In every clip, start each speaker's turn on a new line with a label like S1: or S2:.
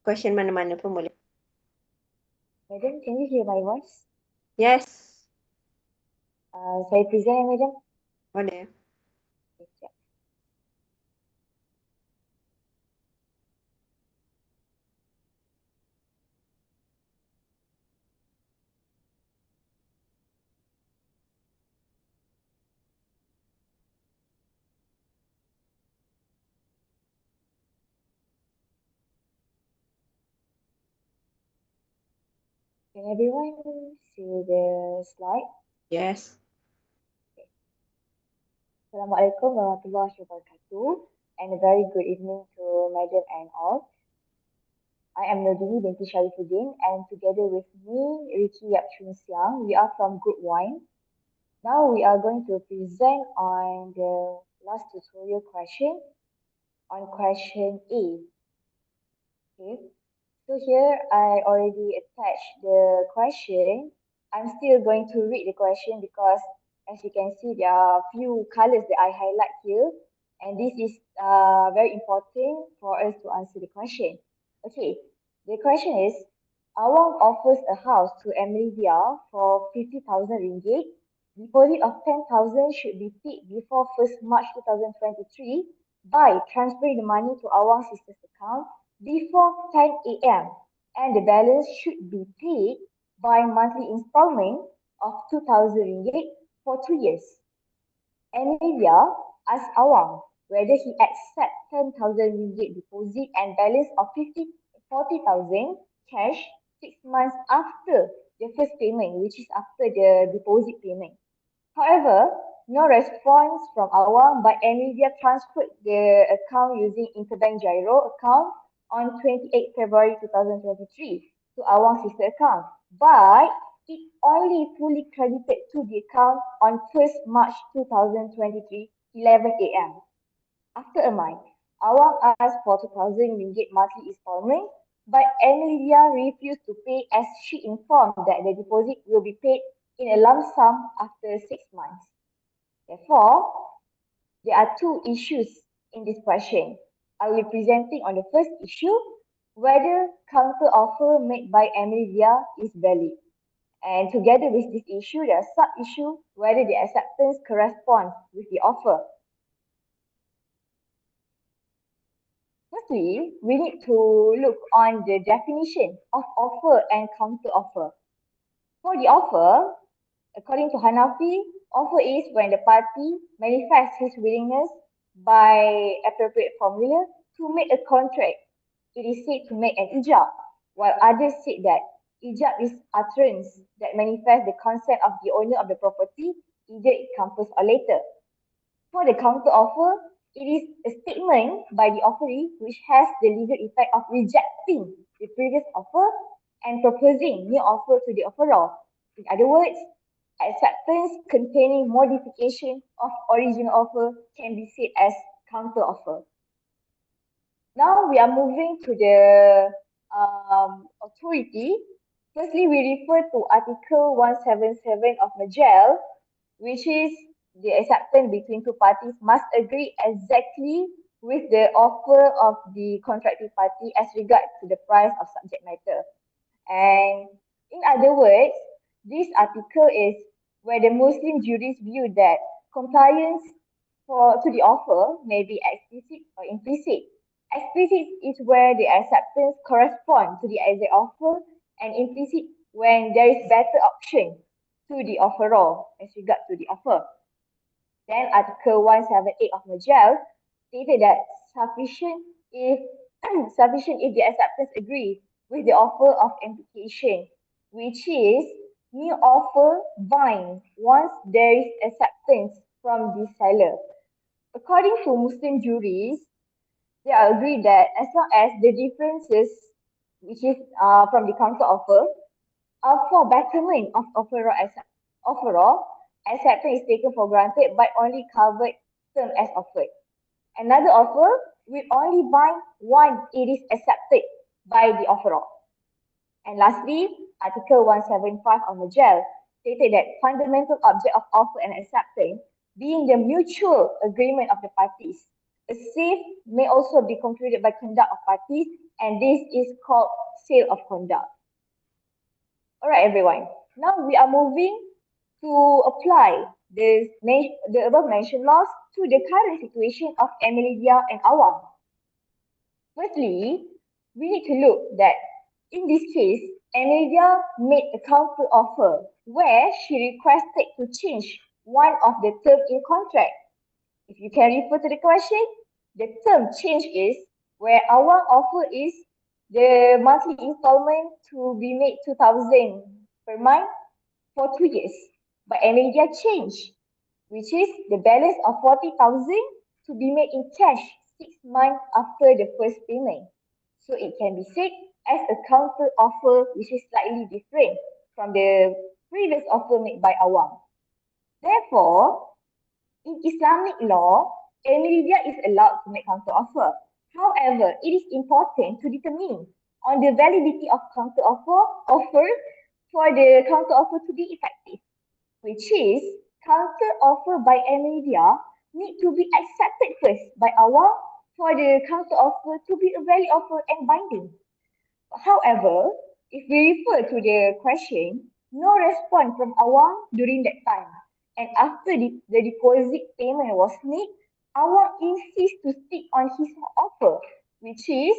S1: question mana-mana pun boleh.
S2: Madam, can you hear my voice?
S1: Yes,
S2: Saya present, Madam.
S1: boleh.
S2: Okay, sekejap. Can everyone see the slide?
S1: Yes.
S2: Assalamualaikum warahmatullahi wabarakatuh, and a very good evening to Madam and all. I am Nurdini binti Sharifuddin, and together with me, Ricky Yap Chun Siang, we are from Group 1. Now we are going to present on the last tutorial question, on question A. Okay, so here I already attached the question. I'm still going to read the question because as you can see, there are a few colors that I highlight here. And this is very important for us to answer the question. Okay, the question is, Awang offers a house to Emilia for 50,000 ringgit. Deposit of 10,000 should be paid before 1st March 2023 by transferring the money to Awang's sister's account before 10 a.m. and the balance should be paid by monthly installment of 2,000 ringgit for 2 years. Emilia asked Awang whether he accepts 10,000 ringgit deposit and balance of 40,000 cash 6 months after the first payment, which is after the deposit payment. However, no response from Awang, but Emilia transferred the account using interbank gyro account on 28 February 2023 to Awang's sister account. But it only fully credited to the account on 1st March 2023, 11 a.m. After a month, Awang asked for 2,000 ringgit monthly installment, but Emilia refused to pay as she informed that the deposit will be paid in a lump sum after 6 months. Therefore, there are two issues in this question. I will be presenting on the first issue, whether counter offer made by Emilia is valid. And together with this issue, there are sub-issue whether the acceptance corresponds with the offer. Firstly, we need to look on the definition of offer and counter offer. For the offer, according to Hanafi, offer is when the party manifests his willingness by appropriate formula to make a contract. It is said to make an ijab, while others said that ijab is utterance that manifests the consent of the owner of the property, either it comes first or later. For the counter offer, it is a statement by the offeree which has the legal effect of rejecting the previous offer and proposing new offer to the offeror. In other words, acceptance containing modification of original offer can be said as counter offer. Now we are moving to the authority. Firstly, we refer to Article 177 of Majel, which is the acceptance between two parties must agree exactly with the offer of the contracting party as regard to the price of subject matter. And in other words, this article is where the Muslim jurists view that compliance to the offer may be explicit or implicit. Explicit is where the acceptance corresponds to the exact offer, and implicit when there is better option to the offeror as regard to the offer. Then Article 178 of Majel stated that sufficient if sufficient if the acceptance agree with the offer of implication, which is new offer bind once there is acceptance from the seller. According to Muslim jurists, they agree that as long as the differences, which is from the counter offer, are for betterment of offeror, acceptance is taken for granted but only covered term as offered. Another offer will only bind once it is accepted by the offeror. And lastly, Article 175 of Majel stated that fundamental object of offer and acceptance being the mutual agreement of the parties, A sale may also be concluded by conduct of parties, and this is called sale of conduct. Alright, everyone. Now we are moving to apply the above mentioned laws to the current situation of Emilia and Awang. Firstly, we need to look that in this case, Emilia made a counter offer where she requested to change one of the term in contract. If you can refer to the question, the term change is where our offer is the monthly installment to be made 2,000 per month for 2 years. But Emilia changed, which is the balance of 40,000 to be made in cash 6 months after the first payment. So it can be said as a counter offer which is slightly different from the previous offer made by Awang. Therefore, in Islamic law, Emilia is allowed to make counter offer. However, it is important to determine on the validity of counter offer for the counter offer to be effective, which is counter offer by Emilia need to be accepted first by Awam for the counter offer to be a valid offer and binding. However, if we refer to the question, no response from Awam during that time. And after the deposit payment was made, Awam insists to stick on his offer, which is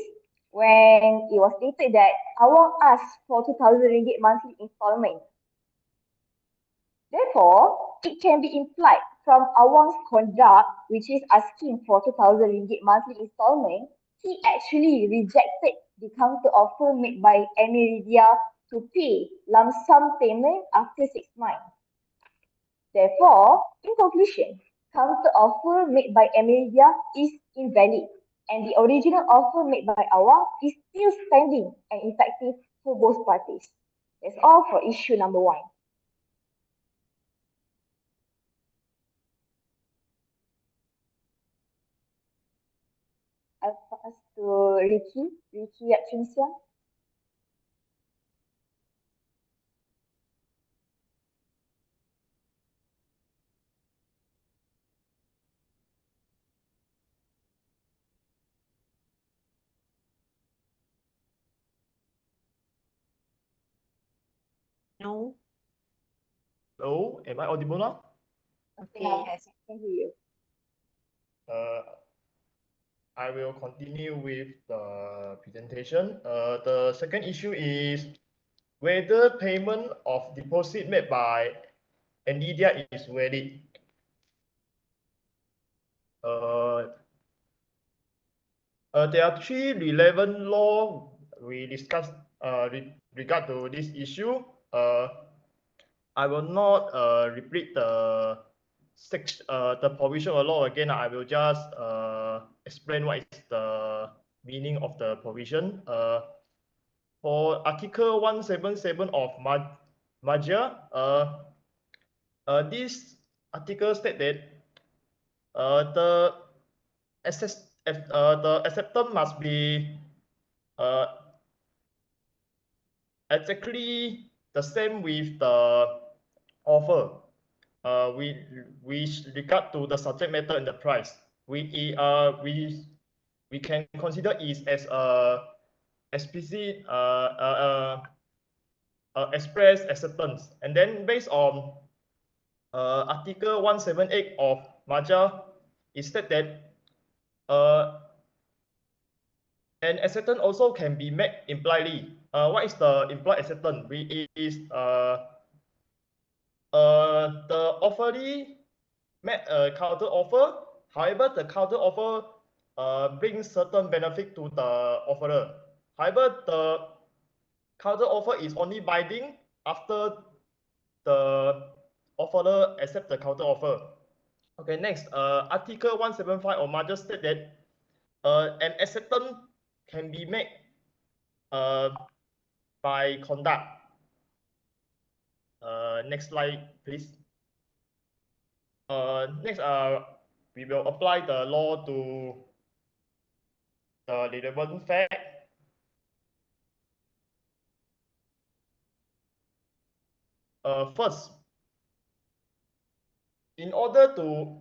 S2: when it was stated that Awam asked for 2,000 ringgit monthly installment. Therefore, it can be implied from Awang's conduct, which is asking for 2,000 ringgit monthly installment, he actually rejected the counter offer made by Emilia to pay lump sum payment after 6 months. Therefore, in conclusion, counter offer made by Emilia is invalid, and the original offer made by Awang is still standing and effective for both parties. That's all for issue number 1. I'll pass to Ricky Yap Chun Siang.
S1: No.
S3: Hello, am I audible now?
S1: Okay,
S2: Yes, I can hear you.
S3: Uh, I will continue with the presentation. The second issue is whether payment of deposit made by NVIDIA is valid. There are three relevant law we discussed regard to this issue. I will not repeat the provision of law again. I will just explain what is the meaning of the provision. For Article 177 of Majah, this article states that the acceptance must be exactly the same with the offer. We regard to the subject matter and the price. We can consider it as a explicit express acceptance, and then based on Article 178 of Majah, it stated that an acceptance also can be made impliedly. What is the implied acceptance? The offeree made a counter offer. However, the counter offer brings certain benefit to the offerer. However, the counter offer is only binding after the offerer accept the counter offer. Okay, next, Article 175 of Major state that an acceptance can be made by conduct. Next slide, please. Next, we will apply the law to the relevant fact. First, in order to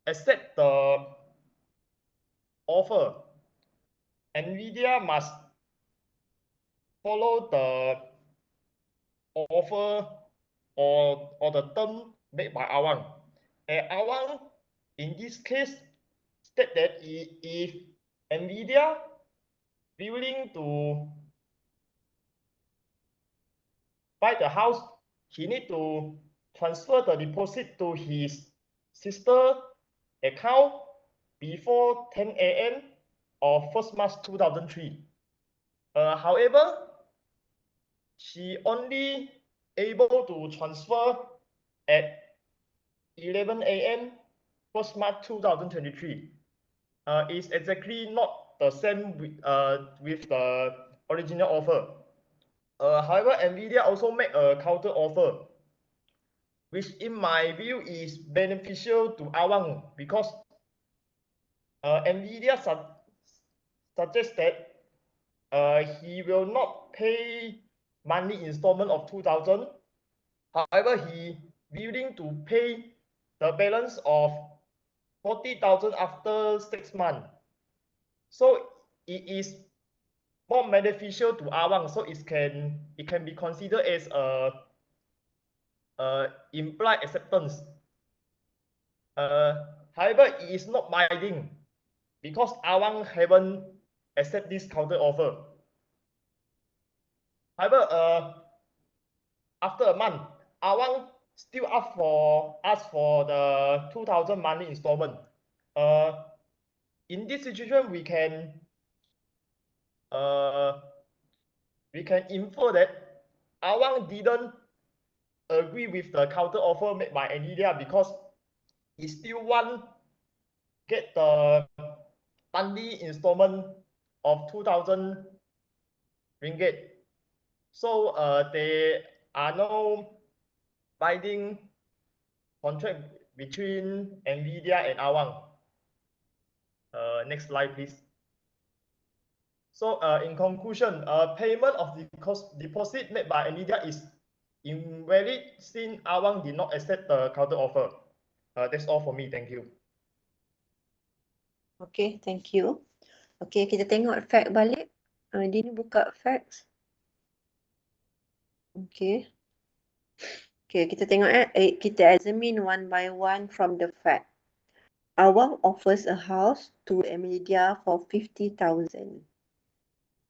S3: accept the offer, NVIDIA must follow the offer or the term made by Awang. And Awang, in this case, state that if NVIDIA willing to buy the house, he need to transfer the deposit to his sister account before 10 a.m. of 1st March 2003. However, she only able to transfer at 11 a.m. 1st March 2023. Is exactly not the same with the original offer. However, NVIDIA also make a counter offer, which in my view is beneficial to Awang because NVIDIA suggests that he will not pay monthly installment of 2,000. However, he willing to pay the balance of 40,000 after 6 months. So it is more beneficial to Awang, so it can be considered as a implied acceptance. However, it is not binding because Awang haven't accept this counter offer. However, after a month, Awang still ask for the 2,000 monthly installment. In this situation, we can infer that Awang didn't agree with the counter offer made by NVIDIA because he still want get the monthly installment of 2,000 ringgit. So there are no binding contract between NVIDIA and Awang. Next slide, please. So in conclusion, payment of the deposit made by NVIDIA is invalid since Awang did not accept the counter offer. That's all for me. Thank you.
S1: Okay, thank you. Okay, kita tengok fact balik. Dini buka facts. Okay. Okay, kita tengok kita examine one by one from the fact. Awang offers a house to Emilia for 50,000.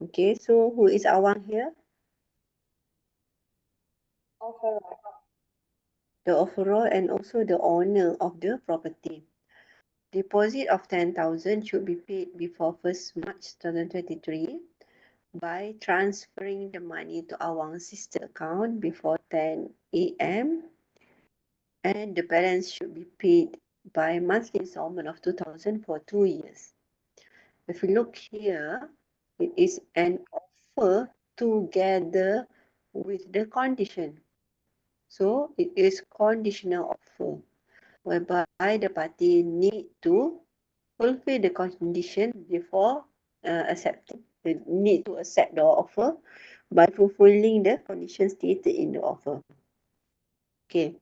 S1: Okay, so who is Awang here?
S2: Offer.
S1: The offeror and also the owner of the property. Deposit of 10,000 should be paid before 1st March 2023 by transferring the money to Awang's sister account before 10 a.m. and the balance should be paid by monthly installment of 2,000 for 2 years. If you look here, it is an offer together with the condition. So it is conditional offer, whereby the party need to fulfill the condition before accepting. They need to accept the offer by fulfilling the conditions stated in the offer. Okay.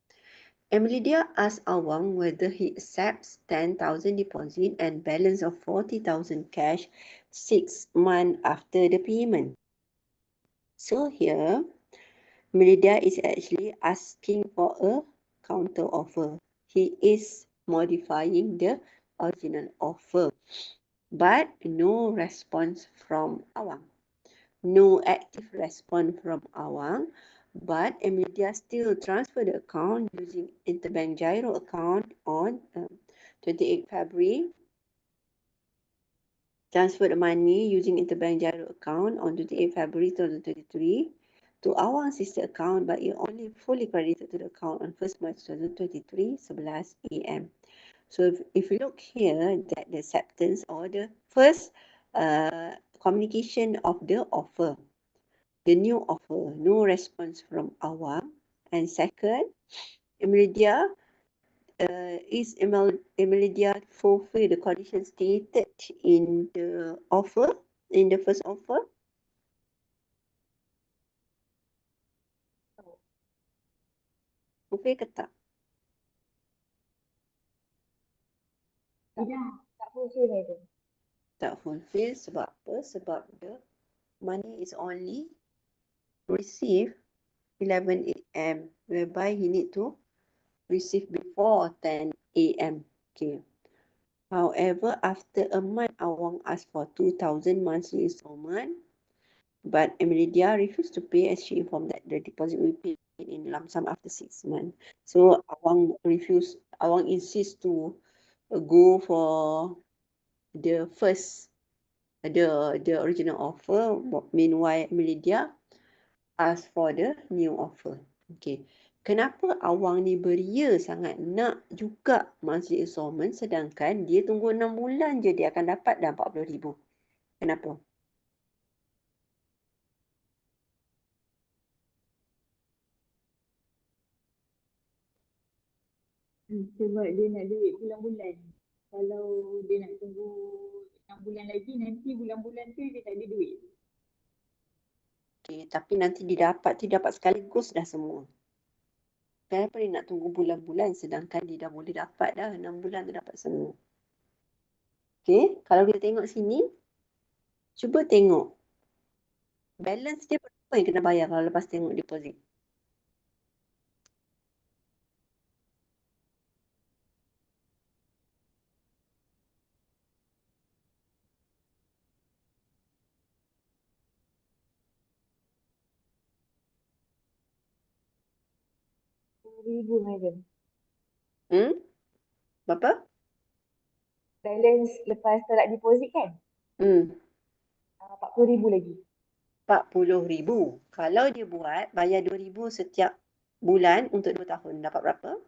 S1: Emilia asked Awang whether he accepts 10,000 deposit and balance of 40,000 cash 6 months after the payment. So here, Emilia is actually asking for a counter offer. He is modifying the original offer, but no response from Awang. No active response from Awang, but Emilia still transferred the account using interbank gyro account on 28 February. Transferred the money using interbank gyro account on 28 February 2023 to Awang's sister account, but it only fully credited to the account on 1st March 2023, 11 a.m. So if you look here, that the acceptance or the first communication of the offer, the new offer, no response from Awang. And second, Emilia fulfill the conditions stated in the offer, in the first offer? Fulfill ke tak?
S2: Tidak, tak fulfill, Madam.
S1: Tak fulfill sebab apa? Sebab the money is only received 11 a.m. whereby he need to receive before 10 a.m. Okay. However, after a month, Awang asked for 2,000 monthly installment, but Emilia refused to pay as she informed that the deposit will be paid in lump sum after 6 months. So Awang insists to go for the first, the original offer. Meanwhile, Emilia asked for the new offer. Okay. Kenapa Awang ni beria sangat nak juga monthly installment sedangkan dia tunggu 6 bulan je dia akan dapat dah 40,000. Kenapa?
S2: Sebab dia nak duit bulan-bulan. Kalau dia nak tunggu 6 bulan lagi, nanti bulan-bulan tu dia tak ada duit.
S1: Okay, tapi nanti dia dapat sekaligus dah semua. Kenapa dia nak tunggu bulan-bulan sedangkan dia dah boleh dapat dah 6 bulan dia dapat semua. Okay, kalau kita tengok sini, cuba tengok. Balance dia berapa yang kena bayar kalau lepas tengok deposit?
S2: RM10,000, madam.
S1: Berapa?
S2: Balance lepas tolak deposit kan?
S1: Hmm.
S2: RM40,000 lagi.
S1: 40,000. Kalau dia buat, bayar 2,000 setiap bulan untuk 2 tahun. Dapat berapa?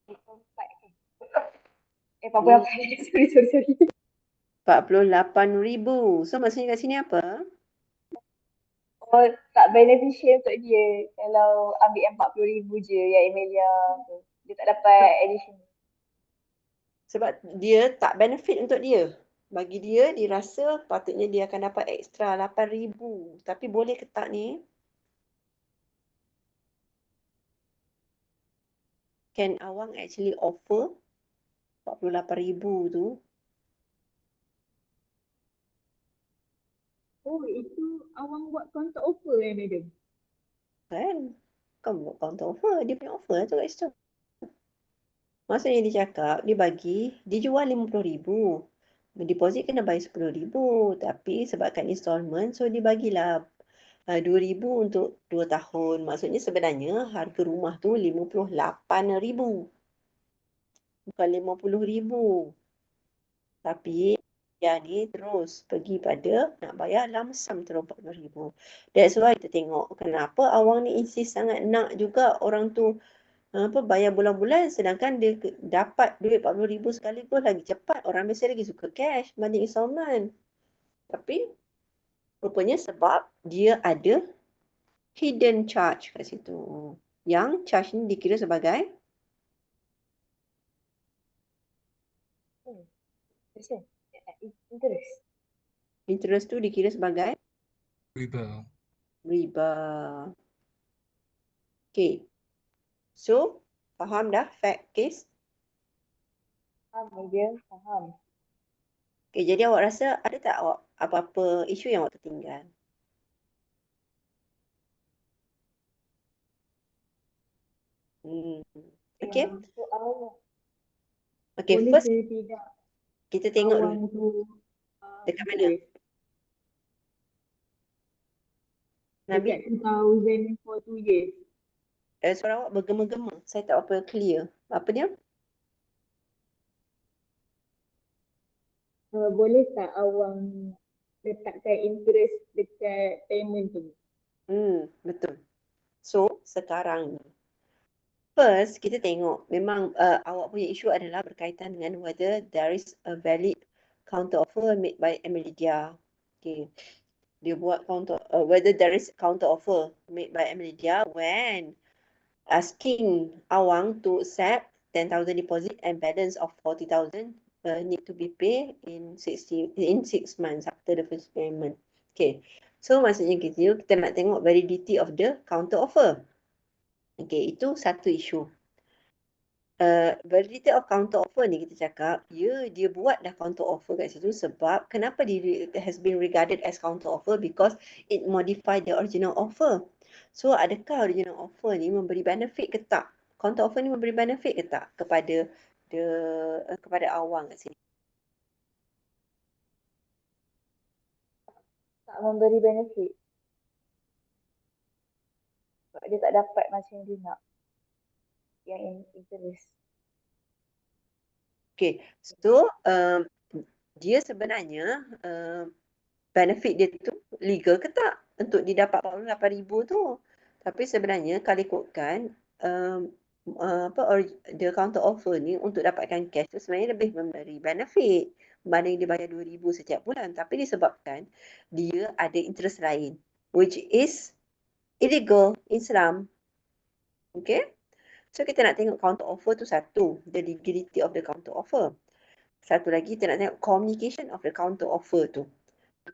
S2: 48. Sorry.
S1: 48,000. So maksudnya kat sini apa?
S2: Oh, tak beneficial untuk dia kalau ambil yang 40,000 je yang Emilia tu. Dia tak dapat additional.
S1: Sebab dia tak benefit untuk dia. Bagi dia, dia rasa patutnya dia akan dapat ekstra 8,000. Tapi boleh ke tak ni? Can Awang actually offer 48,000 tu?
S2: Oh, itu Awang buat counter offer madam?
S1: Kan? Kan buat counter offer. Dia punya offer tu kat situ. Maksudnya dia cakap, dia jual 50,000. Deposit kena bayar 10,000. Tapi sebabkan installment, so dia bagilah 2,000 untuk 2 tahun. Maksudnya sebenarnya harga rumah tu 58,000. Bukan 50,000. Tapi dia ni terus pergi pada nak bayar lump sum terus 40,000. That's why kita tengok kenapa Awang ni insist sangat nak juga orang tu bayar bulan-bulan sedangkan dia dapat duit 40,000 sekaligus lagi cepat. Orang biasa lagi suka cash banding installment. Tapi rupanya sebab dia ada hidden charge kat situ. Yang charge ni dikira sebagai
S2: Interest.
S1: interest tu dikira sebagai
S4: riba.
S1: riba. Okay. So, faham dah fact case?
S2: Faham madam, faham.
S1: Okay, jadi awak rasa ada tak awak apa-apa isu yang awak tertinggal? Okay.
S2: Soal
S1: Okay,
S2: boleh
S1: first
S2: ke tidak
S1: kita tengok
S2: Awang
S1: dulu.
S2: tu
S1: Dekat mana? Nabi,
S2: dekat 2000 for 2 years.
S1: suara awak bergema-gema. Saya tak apa clear. Apa dia?
S2: Boleh tak Awang letakkan interest dekat payment tu?
S1: Betul. So, sekarang ni. First, kita tengok memang awak punya isu adalah berkaitan dengan whether there is a valid counter offer made by Emilia. Okay. Dia buat whether there is counter offer made by Emilia when asking Awang to accept 10,000 deposit and balance of 40,000 need to be paid in 6 months after the first payment. Okay. So maksudnya kita nak tengok validity of the counter offer. Okay, itu satu isu. validity of counter offer ni kita cakap, dia buat dah counter offer kat situ sebab kenapa dia has been regarded as counter offer because it modify the original offer. So adakah original offer ni memberi benefit ke tak? Counter offer ni memberi benefit ke tak kepada kepada awang kat sini?
S2: Tak memberi benefit. Sebab dia tak dapat macam yang dia nak. Yang interest.
S1: Okay, so dia sebenarnya benefit dia tu legal ke tak untuk didapat 48,000 tu. Tapi sebenarnya kalau ikutkan the counter offer ni untuk dapatkan cash tu sebenarnya lebih memberi benefit berbanding dia bayar 2,000 setiap bulan. Tapi disebabkan dia ada interest lain which is illegal in Islam. Okay? So kita nak tengok counter offer tu satu, the legality of the counter offer. Satu lagi kita nak tengok communication of the counter offer tu.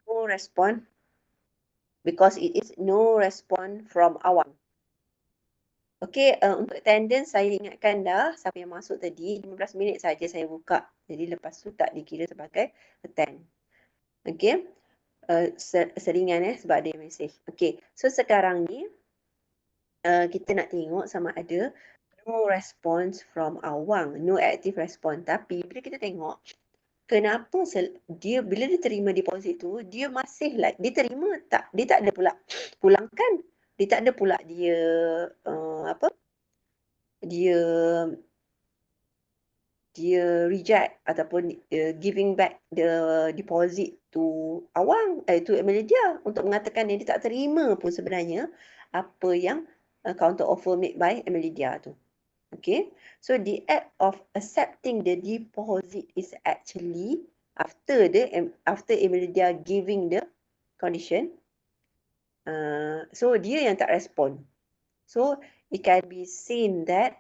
S1: No response because it is no response from awam. Okey, untuk attendance saya ingatkan dah siapa yang masuk tadi 15 minit saja saya buka. Jadi lepas tu tak dikira sebagai attend. Okey. Seringan sebab ada mesej. Okey. So sekarang ni kita nak tengok sama ada no response from awang, no active response. Tapi bila kita tengok kenapa dia bila dia terima deposit tu dia masih like dia terima tak, dia tak ada pula pulangkan, dia tak ada pula dia dia reject ataupun giving back the deposit to awang to Emilia untuk mengatakan yang dia tak terima pun sebenarnya apa yang counter offer made by Emilia tu. Okay, so the act of accepting the deposit is actually after Emilia giving the condition. So dia yang tak respon. So it can be seen that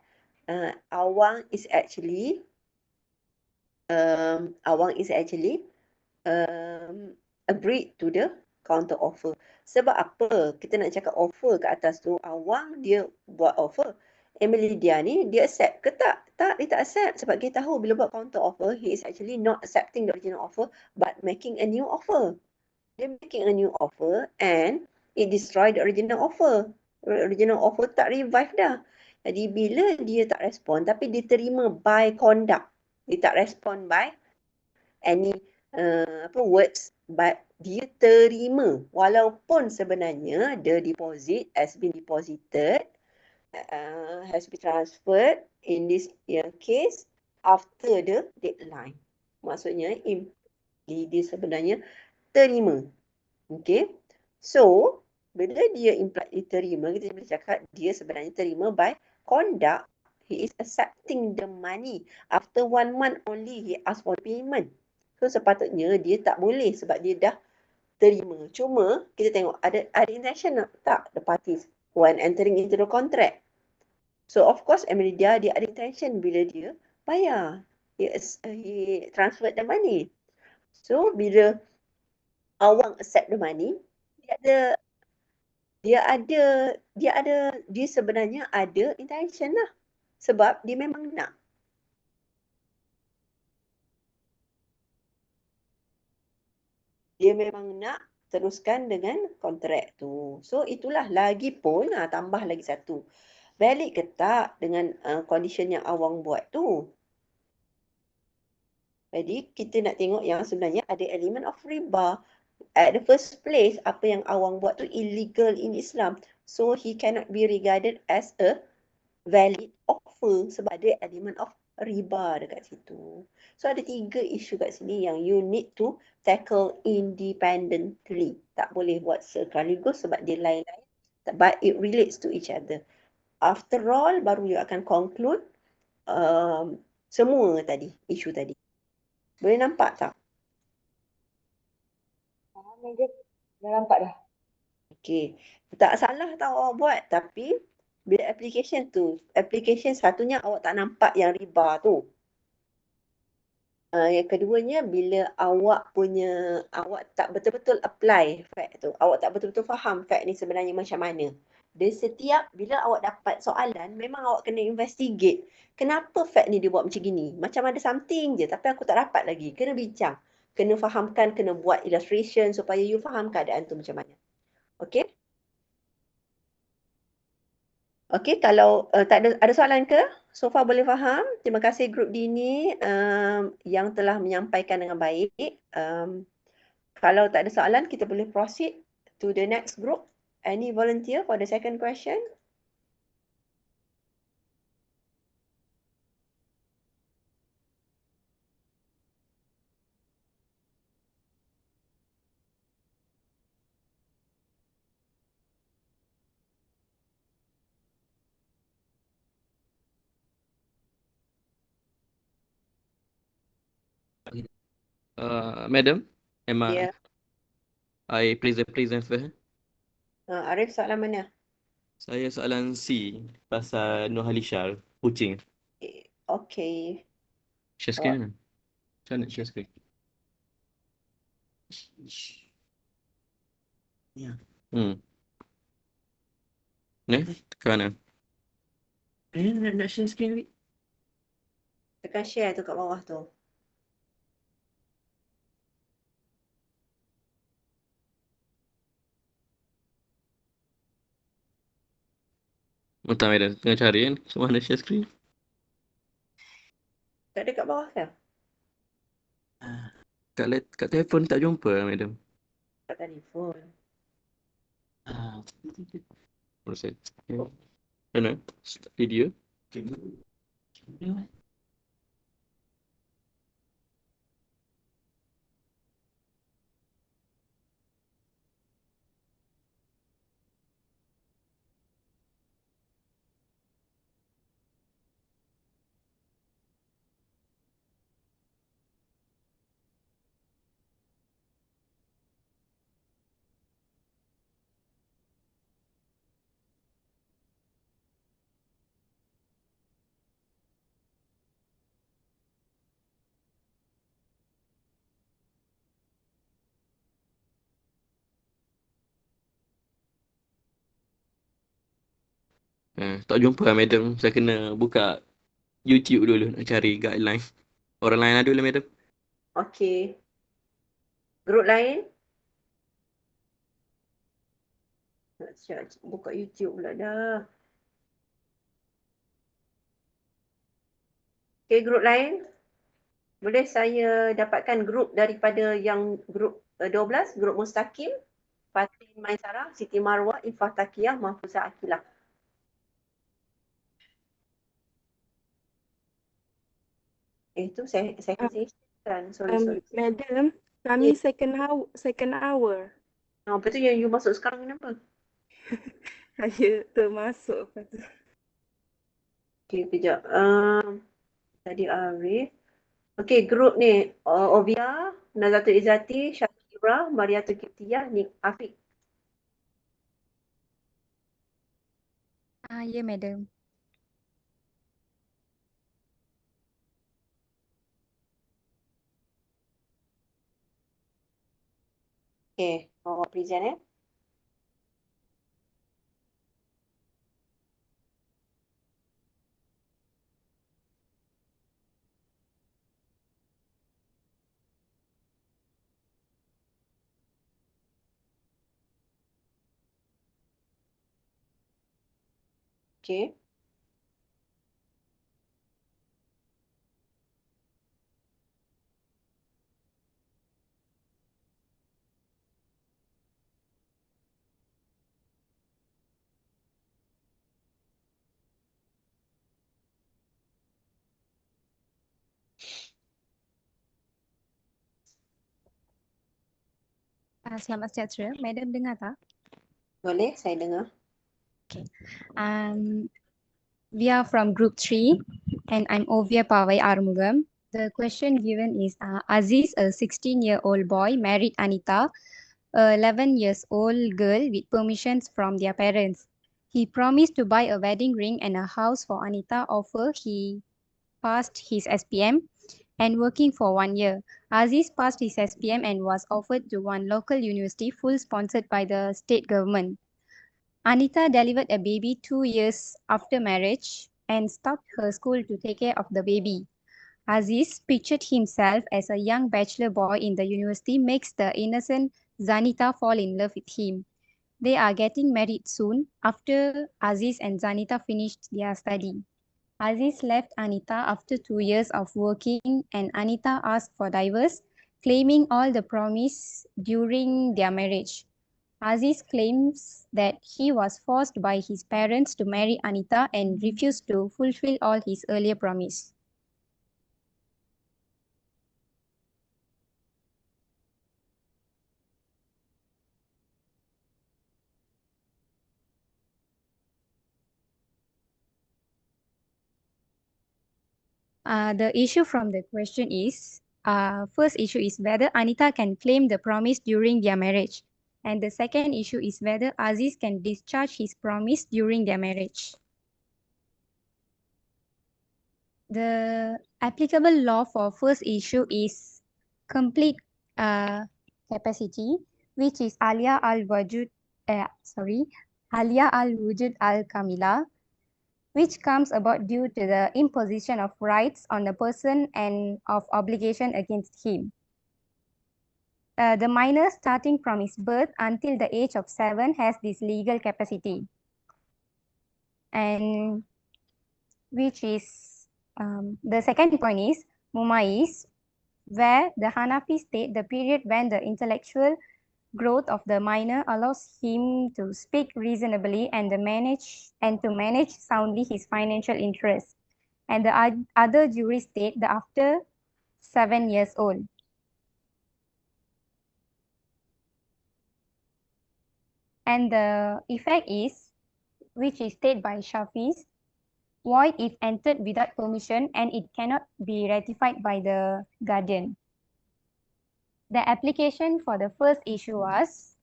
S1: awang is actually agreed to the counter offer. Sebab apa? Kita nak cakap offer kat atas tu, awang dia buat offer. Emilia ni dia accept ke tak? Tak, dia tak accept. Sebab kita tahu bila buat counter offer, he is actually not accepting the original offer but making a new offer. Dia making a new offer and it destroy the original offer. Original offer tak revive dah. Jadi bila dia tak respon tapi diterima by conduct, dia tak respon by any words but dia terima walaupun sebenarnya the deposit has been deposited, has been transferred in this case after the deadline. Maksudnya dia sebenarnya terima. Okay. So bila dia terima, kita boleh cakap dia sebenarnya terima by conduct. He is accepting the money. After 1 month only he ask for payment. So sepatutnya dia tak boleh sebab dia dah terima. Cuma kita tengok ada intention tak the parties when entering into the contract. So of course Emilia dia ada intention bila dia bayar. He transferred the money. So bila awang accept the money, dia sebenarnya ada intention lah. Sebab dia memang nak. Dia memang nak teruskan dengan kontrak tu. So itulah lagipun tambah lagi satu. Valid ke tak dengan condition yang awang buat tu? Jadi kita nak tengok yang sebenarnya ada element of riba. At the first place, apa yang awang buat tu illegal in Islam. So he cannot be regarded as a valid offer sebab ada element of riba dekat situ. So ada 3 isu kat sini yang you need to tackle independently. Tak boleh buat sekaligus sebab dia lain-lain. But it relates to each other. After all, baru you akan conclude semua tadi, isu tadi. Boleh nampak tak?
S2: Faham je. Dah nampak dah.
S1: Okay. Tak salah tau awak buat. Tapi bila application satunya awak tak nampak yang riba tu. Yang keduanya bila awak tak betul-betul apply fact tu. Awak tak betul-betul faham fact ni sebenarnya macam mana. Dia setiap bila awak dapat soalan, memang awak kena investigate. Kenapa fact ni dia buat macam gini? Macam ada something je tapi aku tak dapat lagi. Kena bincang. Kena fahamkan, kena buat illustration supaya you faham keadaan tu macam mana. Okay? Okay, kalau tak ada soalan ke? So far boleh faham. Terima kasih grup D ni yang telah menyampaikan dengan baik. Kalau tak ada soalan, kita boleh proceed to the next group. Any volunteer for the second question?
S4: Madam, am
S1: Yeah.
S4: I please first.
S1: Arif, soalan mana?
S4: Saya soalan C pasal Nurhalishar, kucing.
S1: Okay.
S4: Share screen mana? Macam mana share screen? Ya. Ni, tekan mana? Nak share screen lagi.
S1: Tekan share tu kat bawah tu.
S4: Entah madam, tengah cari kan. Mana share screen?
S1: Tak ada kat bawah ke?
S4: Kat telefon tak jumpa madam.
S1: Kat telefon.
S4: Proses. Mana? Start video. Tak jumpa lah madam. Saya kena buka YouTube dulu nak cari guideline. Orang lain ada lah madam.
S1: Okay. Grup lain? Nak buka YouTube pula dah. Okay, grup lain? Boleh saya dapatkan grup daripada yang grup 12, grup Mustaqim, Fatin Maisara, Siti Marwah, Ifah Takiyah, Mahfuzah Akilah. Itu saya kan. Sorry.
S5: Madam, kami second hour.
S1: Apa tu yang you masuk sekarang kenapa?
S5: Saya termasuk.
S1: Okay, kejap. Tadi Arif. Okay, grup ni. Ovia, Nazatul Izzati, Syakira, Mariatul Kiptiyah, Nik Afiq.
S6: Ya, madam.
S1: Okay, awak present Okay.
S6: Selamat sejahtera. Madam dengar tak?
S1: Boleh, saya dengar.
S6: Okay. We are from group 3 and I'm Ovia Pawai Armugam. The question given is Aziz, a 16-year-old boy, married Anita, a 11 years old girl with permissions from their parents. He promised to buy a wedding ring and a house for Anita after he passed his SPM and working for 1 year. Aziz passed his SPM and was offered to one local university full sponsored by the state government. Anita delivered a baby 2 years after marriage and stopped her school to take care of the baby. Aziz pictured himself as a young bachelor boy in the university, makes the innocent Zanita fall in love with him. They are getting married soon after Aziz and Zanita finished their study. Aziz left Anita after 2 years of working and Anita asked for divorce, claiming all the promise during their marriage. Aziz claims that he was forced by his parents to marry Anita and refused to fulfill all his earlier promise. The issue from the question is, first issue is whether Anita can claim the promise during their marriage. And the second issue is whether Aziz can discharge his promise during their marriage. The applicable law for first issue is complete capacity, which is Alia al-Wujud al-Kamila, which comes about due to the imposition of rights on the person and of obligation against him. The minor starting from his birth until the age of 7 has this legal capacity. And which is, the second point is Mumais, where the Hanafi state the period when the intellectual growth of the minor allows him to speak reasonably and to manage soundly his financial interests. And the other jurists state that after 7 years old. And the effect is, which is stated by Shafis, void if entered without permission and it cannot be ratified by the guardian. The application for the first issue was,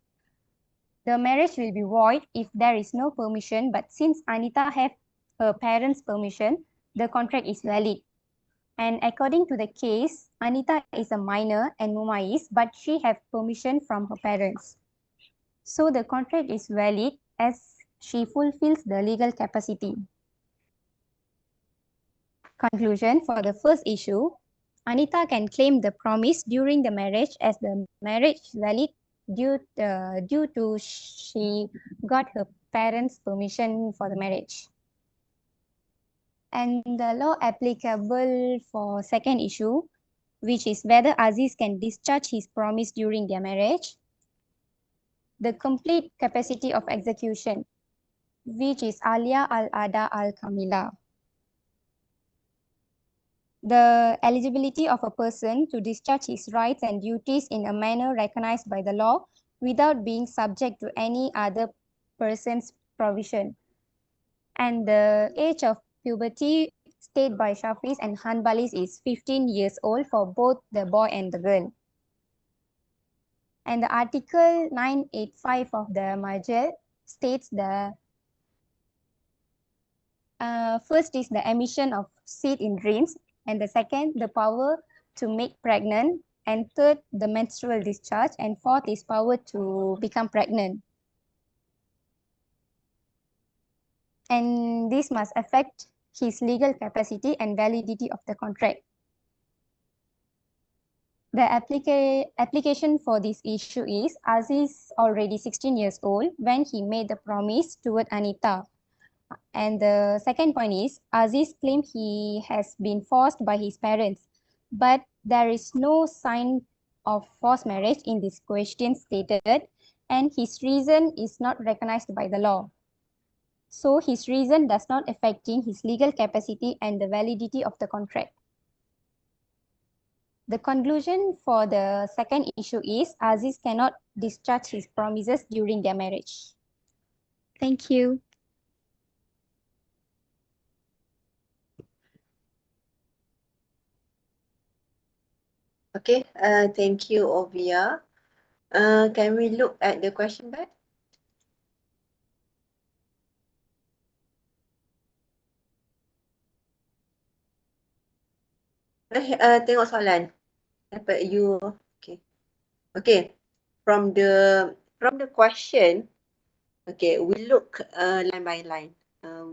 S6: the marriage will be void if there is no permission, but since Anita have her parents' permission, the contract is valid. And according to the case, Anita is a minor and Mumais, but she have permission from her parents. So the contract is valid as she fulfills the legal capacity. Conclusion for the first issue, Anita can claim the promise during the marriage as the marriage valid due to she got her parents' permission for the marriage. And the law applicable for second issue, which is whether Aziz can discharge his promise during their marriage. The complete capacity of execution, which is Alia al-Ada al-Kamila. The eligibility of a person to discharge his rights and duties in a manner recognized by the law without being subject to any other person's provision. And the age of puberty stated by Shafis and Hanbalis is 15 years old for both the boy and the girl. And the Article 985 of the Majel states the first is the emission of seed in dreams, and the second, the power to make pregnant, and third, the menstrual discharge, and fourth is power to become pregnant. And this must affect his legal capacity and validity of the contract. The application for this issue is, Aziz already 16 years old when he made the promise toward Anita. And the second point is, Aziz claimed he has been forced by his parents, but there is no sign of forced marriage in this question stated, and his reason is not recognized by the law. So his reason does not affecting his legal capacity and the validity of the contract. The conclusion for the second issue is, Aziz cannot discharge his promises during their marriage. Thank you.
S1: Okay, thank you, Ovia. Can we look at the question back? Tengok soalan. Dapat you, okay. Okay, from the question, Okay, we look line by line.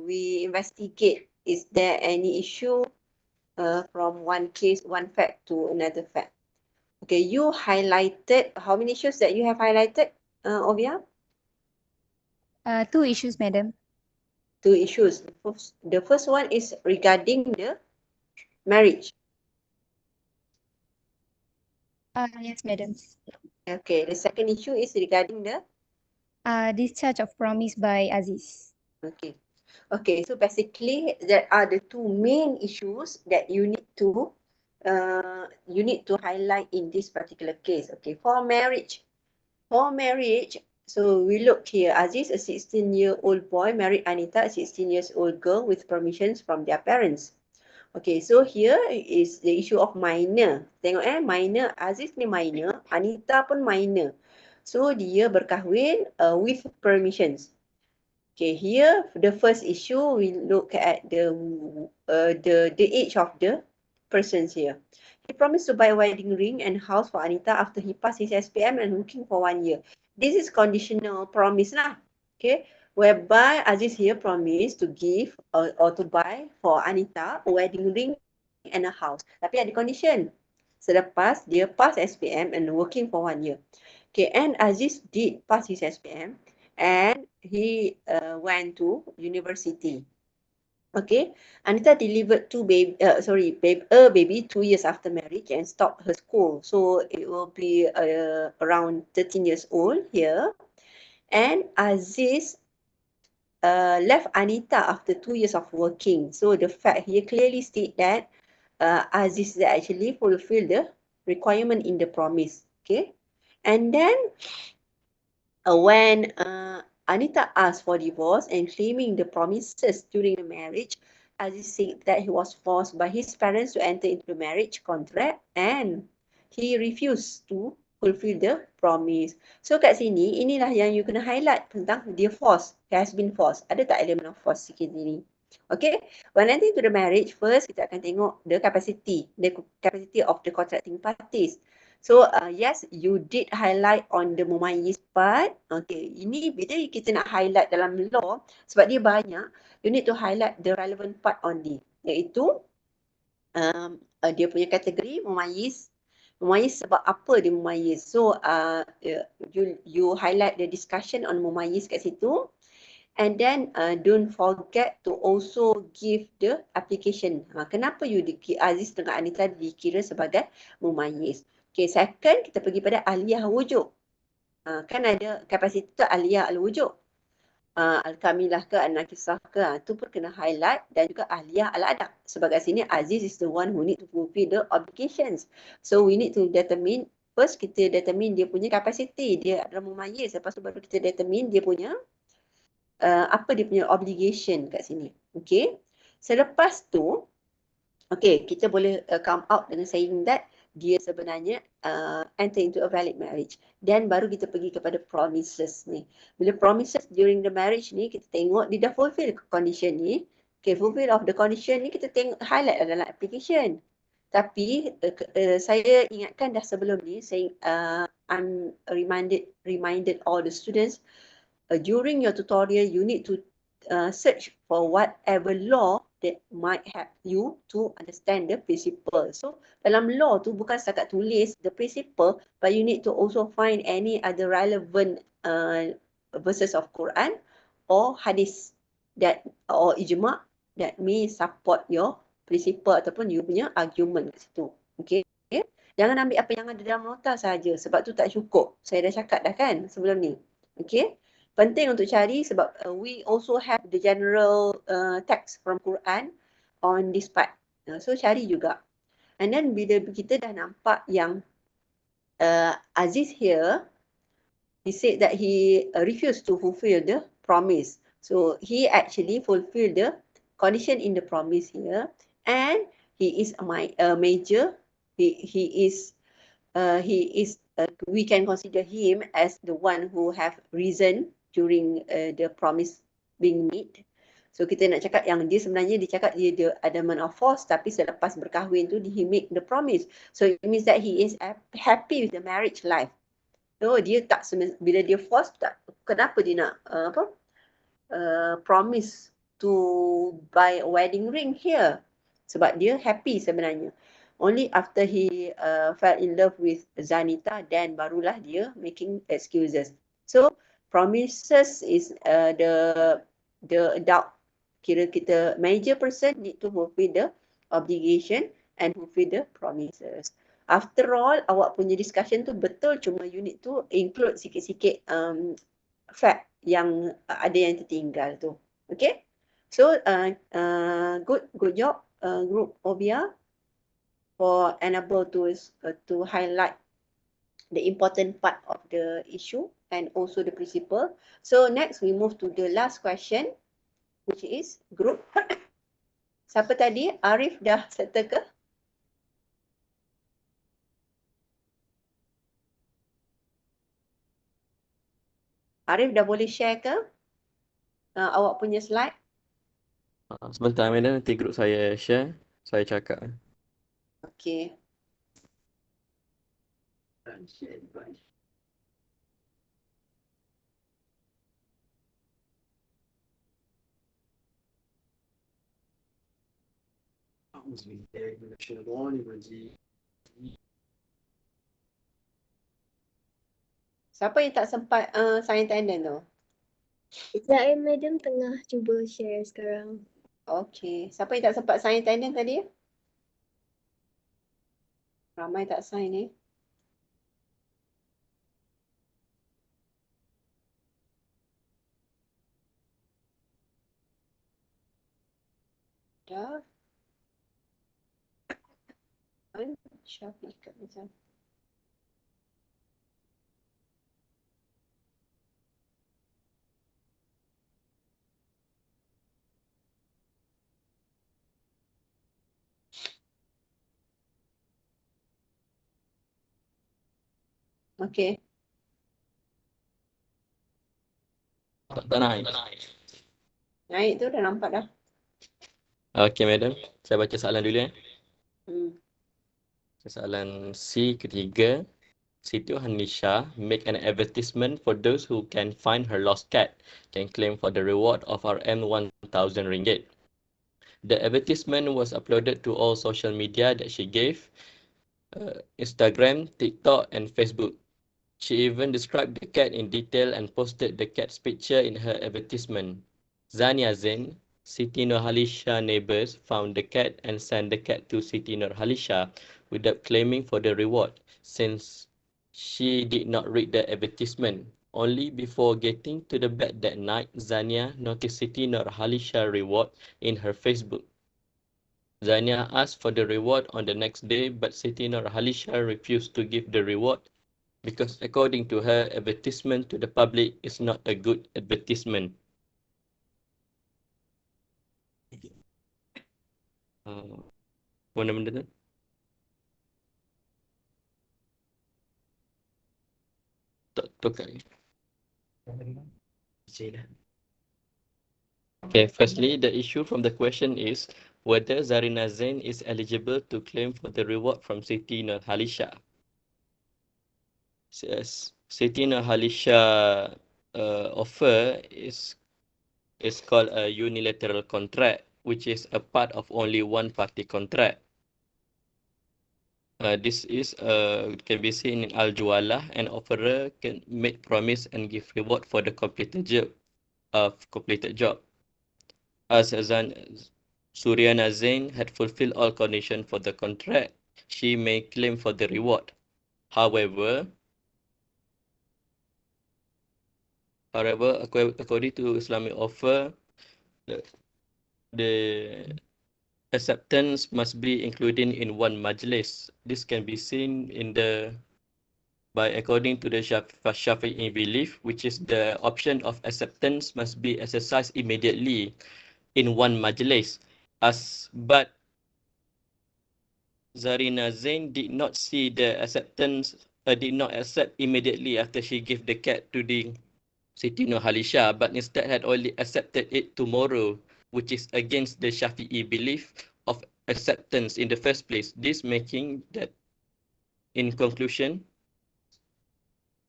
S1: We investigate, is there any issue from one case, one fact to another fact. Okay, you highlighted, how many issues that you have highlighted, Ovia?
S6: 2 issues, madam.
S1: 2 issues. The first one is regarding the marriage.
S6: Yes, madam.
S1: Okay, the second issue is regarding the,
S6: Discharge of promise by Aziz.
S1: okay. Okay, so basically there are the two main issues that you need to highlight in this particular case. Okay, for marriage, so we look here. Aziz, a 16-year-old boy, married Anita, a 16-year-old girl with permissions from their parents. Okay, so here is the issue of minor. Tengok minor. Aziz ni minor, Anita pun minor. So dia berkahwin with permissions. Okay, here the first issue we look at the age of the persons here. He promised to buy a wedding ring and house for Anita after he passed his SPM and looking for 1 year. This is conditional promise lah. Okay, whereby Aziz here promised to give or to buy for Anita a wedding ring and a house. Tapi ada condition. Selepas dia pass SPM and working for 1 year. Okay, and Aziz did pass his SPM and he went to university. Okay, Anita delivered a baby 2 years after marriage and stopped her school. So it will be around 13 years old here. And Aziz left Anita after 2 years of working. So the fact here clearly state that Aziz actually fulfilled the requirement in the promise. Okay, and then when Anita asked for divorce and claiming the promises during the marriage, Aziz said that he was forced by his parents to enter into the marriage contract and he refused to fulfill the promise. So kat sini, inilah yang you kena highlight tentang dia forced, he has been forced. Ada tak elemen of force sikit sini? Okay, when entering into the marriage, first kita akan tengok the capacity of the contracting parties. So yes, you did highlight on the mumayyiz part. Okay, ini bila kita nak highlight dalam law, sebab dia banyak, you need to highlight the relevant part only. Iaitu dia punya kategori mumayyiz. Mumayyiz sebab apa dia mumayyiz. So you highlight the discussion on mumayyiz kat situ. And then don't forget to also give the application. Kenapa Aziz dengan Anita dikira sebagai mumayyiz? Okay, second kita pergi pada aliyah wujud. Kan ada kapasiti tu aliyah al-wujud. Al-kamilah ke, al-nakisah ke, tu pun kena highlight dan juga aliyah al-adab. Sebab kat sini Aziz is the one who need to fulfill the obligations. So we need to determine, first kita determine dia punya kapasiti, dia adalah mumayyiz. Lepas tu baru kita determine dia punya apa dia punya obligation kat sini. Okay. Selepas tu, okay, kita boleh come out dengan saying that dia sebenarnya enter into a valid marriage. Then baru kita pergi kepada promises ni. Bila promises during the marriage ni, kita tengok dia dah fulfill condition ni. Okay, fulfill of the condition ni kita tengok highlight dalam application. Tapi saya ingatkan dah sebelum ni, saying I'm reminded all the students, during your tutorial, you need to search for whatever law that might help you to understand the principle. So, dalam law tu bukan setakat tulis the principle, but you need to also find any other relevant verses of Quran or hadis that or ijma' that may support your principle ataupun you punya argument kat situ. Okay? Jangan ambil apa yang ada dalam nota saja sebab tu tak cukup. Saya dah cakap dah kan sebelum ni. Okay? Penting untuk cari sebab we also have the general text from Quran on this part. So cari juga. And then bila kita dah nampak yang Aziz here, he said that he refused to fulfill the promise. So he actually fulfilled the condition in the promise here, and he is a major. He is we can consider him as the one who have reason during the promise being made. So kita nak cakap yang dia sebenarnya dia cakap dia ada man of force, tapi selepas berkahwin tu he make the promise. So it means that he is happy with the marriage life. So dia tak bila dia force tak, kenapa dia nak promise to buy a wedding ring here? Sebab dia happy sebenarnya. Only after he fell in love with Zanita, then barulah dia making excuses. So promises is the adult. Kira kita major person need to fulfill the obligation and fulfill the promises. After all, awak punya discussion tu betul, cuma you need to include sikit-sikit fact yang ada yang tertinggal tu. Okay? So, good job, group Ovia, for enable to highlight the important part of the issue and also the principle. So next we move to the last question, which is group. Siapa tadi? Arif dah settle ke? Arif dah boleh share ke awak punya slide?
S4: Sebentar madam, nanti grup saya share, saya cakap.
S1: Okay. Siapa yang tak sempat sign attendance tu?
S7: Sekejap madam tengah cuba share sekarang.
S1: Okay. Siapa yang tak sempat sign attendance tadi? Ramai tak sign ni. Dah. Syafiq macam. Okay.
S4: Tak naik.
S1: Naik tu dah nampak dah.
S4: Okay madam, saya baca soalan dulu ya. Soalan C ketiga. Siti Hanisha make an advertisement for those who can find her lost cat can claim for the reward of RM1,000. The advertisement was uploaded to all social media that she gave, Instagram, TikTok, and Facebook. She even described the cat in detail and posted the cat's picture in her advertisement. Zania Zain, Siti Nurhalisha neighbors found the cat and sent the cat to Siti Nurhalisha without claiming for the reward, since she did not read the advertisement. Only before getting to the bed that night, Zania noticed Siti Nurhalisha reward in her Facebook. Zania asked for the reward on the next day, but Siti Nurhalisha refused to give the reward because according to her, advertisement to the public is not a good advertisement. Mana benda tu? Tak tukar. Okay, firstly, the issue from the question is whether Zarina Zain is eligible to claim for the reward from Siti Nurhalisha. Siti Nurhalisha offer is called a unilateral contract, which is a part of only one party contract. This is can be seen in Al-Juwalah. An offerer can make promise and give reward for the completed job. As Suriana Zain had fulfilled all conditions for the contract, she may claim for the reward. However, according to Islamic offer, the acceptance must be included in one majlis. This can be seen in by according to the Shafi'i belief, which is the option of acceptance must be exercised immediately in one majlis. But Zarina Zain did not see the acceptance, did not accept immediately after she gave the cat to the Siti Nurhalisha, but instead had only accepted it tomorrow, which is against the Shafi'i belief of acceptance in the first place. This making that, in conclusion,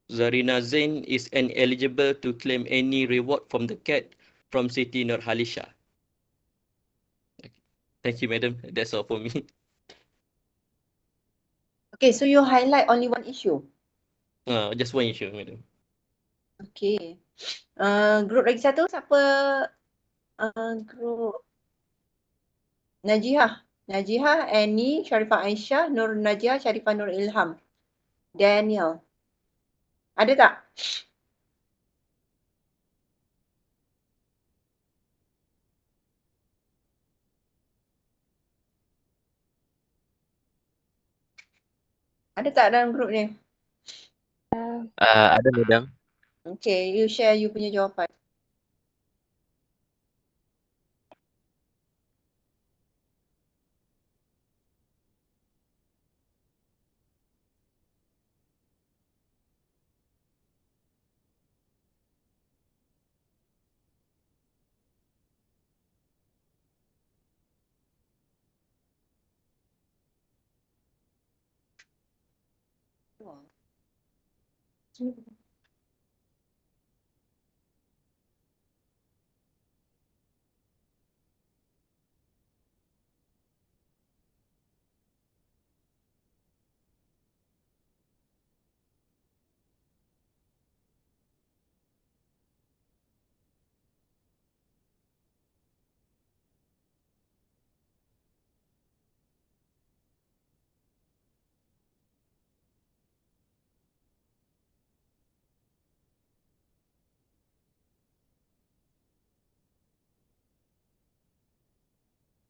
S4: Zarina Zain is ineligible to claim any reward from the cat from Siti Nurhalisha. Thank you, madam. That's all for me.
S1: Okay, so you highlight only one issue.
S4: Just one issue, madam.
S1: Okay. Group lagi satu siapa? Group Najihah. Najihah, Annie, Sharifah Aisyah, Nur Najihah, Sharifah Nur Ilham. Daniel. Ada tak? Ada tak dalam grup ni?
S4: Ada, madam.
S1: Okay, you share you punya jawapan.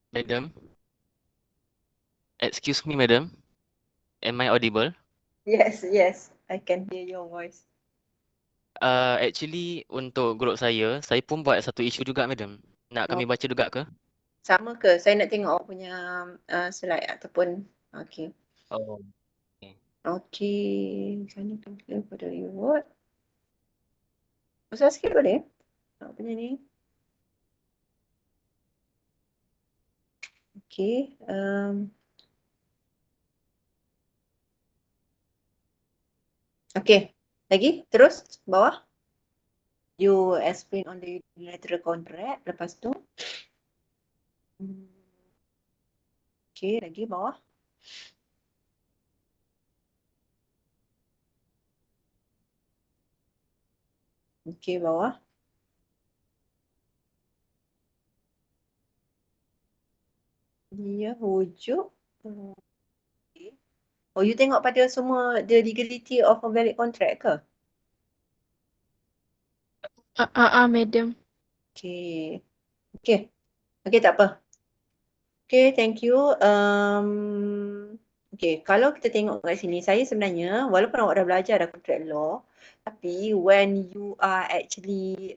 S8: Madam, excuse me, madam. Am I audible?
S1: Yes, yes. I can hear your voice.
S8: Actually, untuk grup saya pun buat satu isu juga, madam. Nak kami baca juga ke?
S1: Sama ke? Saya nak tengok awak punya slide ataupun okay.
S8: Oh. Okay.
S1: Okay. Sana complain pada reward. Besar sikit boleh? Awak punya ni. Okay. Okay. Lagi? Terus? Bawah? You explain on the unilateral contract. Lepas tu? Okay. Lagi bawah? Okay. Bawah? Ya, wujud. Okay. Oh, you tengok pada semua the legality of a valid contract ke?
S7: Madam.
S1: Okay. Okay. Okay, tak apa. Okay, thank you. Okay, kalau kita tengok kat sini, saya sebenarnya, walaupun awak dah belajar dah contract law, tapi when you are actually,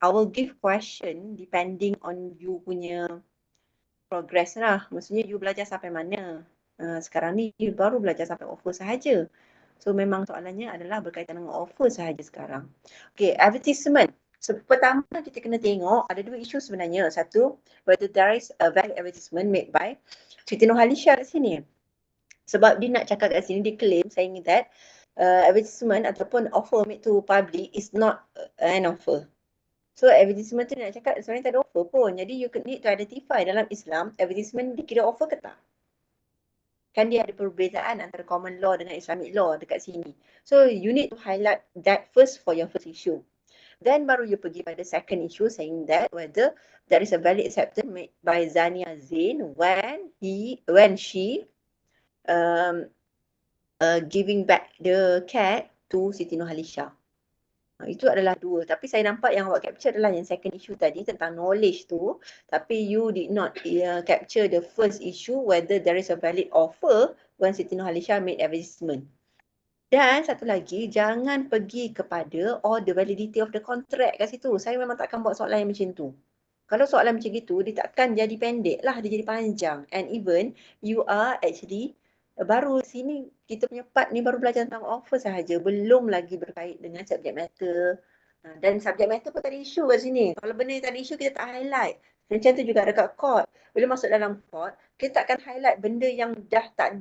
S1: I will give question depending on you punya progress lah. Maksudnya you belajar sampai mana. Sekarang ni you baru belajar sampai offer sahaja. So memang soalannya adalah berkaitan dengan offer sahaja sekarang. Okay, advertisement. So, pertama kita kena tengok ada dua isu sebenarnya. Satu, whether there is a valid advertisement made by Siti Nurhalisha kat sini. Sebab dia nak cakap kat sini, dia claim saying that advertisement ataupun offer made to public is not an offer. So advertisement tu nak cakap sebenarnya tak ada offer pun. Jadi you need to identify dalam Islam, advertisement dikira offer ke tak? Kan dia ada perbezaan antara common law dengan Islamic law dekat sini. So you need to highlight that first for your first issue. Then baru you pergi pada second issue saying that whether there is a valid acceptance made by Zania Zain when she giving back the cat to Siti Nurhalisha. Itu adalah dua. Tapi saya nampak yang awak capture adalah yang second issue tadi tentang knowledge tu. Tapi you did not capture the first issue whether there is a valid offer when Siti Nurhalisha made advertisement. Dan satu lagi, jangan pergi kepada all the validity of the contract kat situ. Saya memang takkan buat soalan yang macam tu. Kalau soalan macam gitu, dia takkan jadi pendek lah, dia jadi panjang. And even you are actually baru sini, kita punya part ni baru belajar tentang offer sahaja. Belum lagi berkait dengan subject matter. Dan subject matter pun tak ada isu kat sini. Kalau benda yang tak ada isu, kita tak highlight. Macam tu juga dekat court. Bila masuk dalam court, kita takkan highlight benda yang dah tak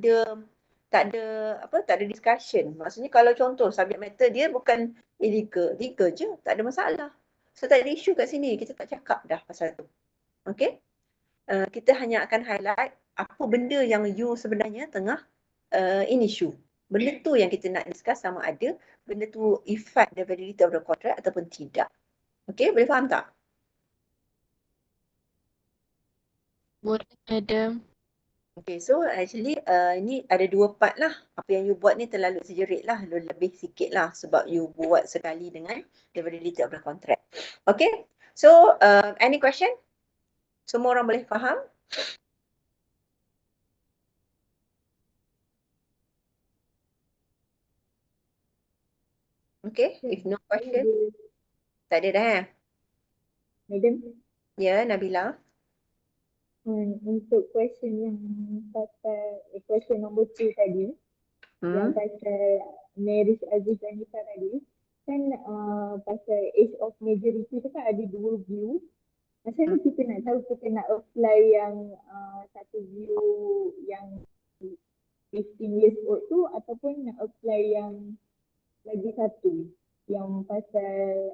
S1: tak ada discussion. Maksudnya kalau contoh subject matter dia bukan illegal, legal je, tak ada masalah. So tak ada isu kat sini, kita tak cakap dah pasal tu. Okay? Kita hanya akan highlight apa benda yang you sebenarnya tengah in issue. Benda tu yang kita nak discuss sama ada benda tu effect the validity of the contract ataupun tidak. Okay, boleh faham tak?
S7: Boleh, madam.
S1: Okay, so actually ni ada dua part lah. Apa yang you buat ni terlalu sejerit lah, lebih sikit lah sebab you buat sekali dengan the validity of the contract. Okay, so any question? Semua orang boleh faham? Okay, if no question, tak ada dah.
S2: Madam,
S1: Ya, Nabila.
S2: untuk question yang pasal question nombor 2 tadi, yang pasal marriage Aziz dan Nisa tadi, kan pasal age of majority tu kan ada dua view. Macam mana kita nak tahu kita nak apply yang satu view yang 15 years old tu ataupun nak apply yang lagi satu yang pasal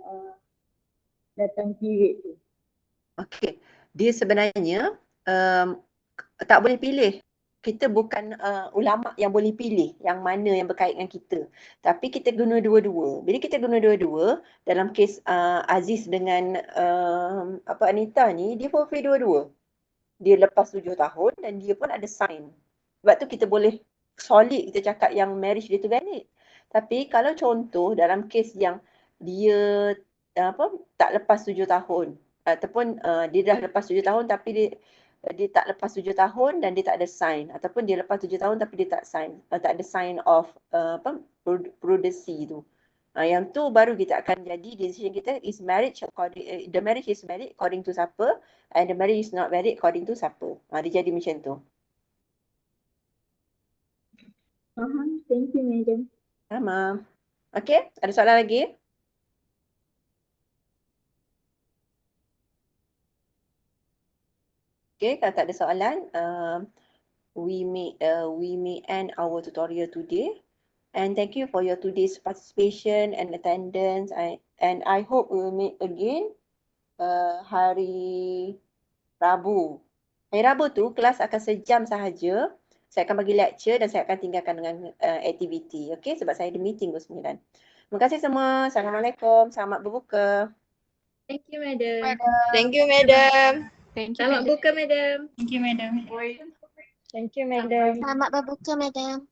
S2: datang period tu.
S1: Okay, dia sebenarnya tak boleh pilih. Kita bukan ulama yang boleh pilih yang mana yang berkait dengan kita. Tapi kita guna dua-dua. Bila kita guna dua-dua, dalam kes Aziz dengan Anita ni, dia fulfill dua-dua. Dia lepas 7 tahun dan dia pun ada sign. Sebab tu kita boleh solid kita cakap yang marriage dia tu valid. Tapi kalau contoh dalam kes yang dia tak lepas 7 tahun ataupun dia dah lepas 7 tahun tapi dia tak lepas 7 tahun dan dia tak ada sign, ataupun dia lepas 7 tahun tapi dia tak ada sign of prudency tu. Yang tu baru kita akan jadi decision kita is marriage the marriage is valid according to siapa and the marriage is not valid according to siapa. Dia jadi macam tu.
S2: Thank you, madam.
S1: Sama. Okay, ada soalan lagi? Okay, kalau tak ada soalan, we may end our tutorial today. And thank you for your today's participation and attendance. And I hope we will meet again hari Rabu. Hari Rabu tu kelas akan sejam sahaja. Saya akan bagi lecture dan saya akan tinggalkan dengan aktiviti. Okay, sebab saya ada meeting pukul 9. Terima kasih semua. Assalamualaikum. Selamat berbuka.
S7: Thank you, madam.
S9: Thank you, madam.
S7: Thank you, Selamat buka, madam.
S9: Thank you, madam.
S2: Thank you, madam.
S7: Selamat berbuka, madam.